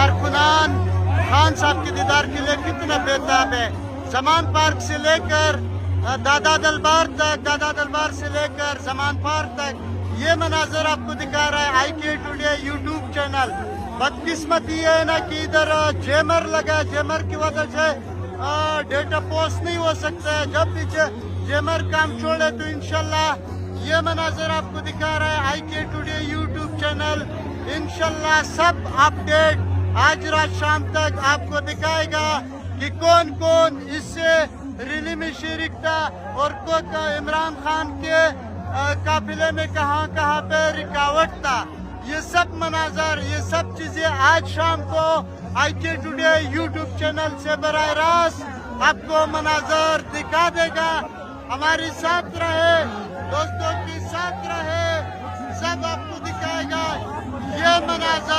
कारकुनान खान साहब के दीदार के लिए कितना बेताब है। जमान पार्क से लेकर दादा दरबार से लेकर जमान पार्क तक ये मनाजर आपको दिखा रहा है IK टुडे यूट्यूब चैनल। बदकिस्मती है ना कि इधर जेमर लगा, जेमर की वजह से डेटा पोस्ट नहीं हो सकता है। जब भी जेमर काम छोड़े तो इंशाल्लाह ये मनाजर आपको दिखा रहा है IK टुडे यूट्यूब चैनल। इंशाल्लाह सब अपडेट आज रात शाम तक आपको दिखाएगा कि कौन कौन इससे रैली में शरीक था और इमरान खान के काफिले में कहां कहां पे रुकावट था। ये सब मनाजर, ये सब चीजें आज शाम को IK टुडे यूट्यूब चैनल से बराह रास्त आपको मनाजर दिखा देगा। हमारे साथ रहे, दोस्तों के साथ रहे, सब आपको दिखाएगा ये मनाजर।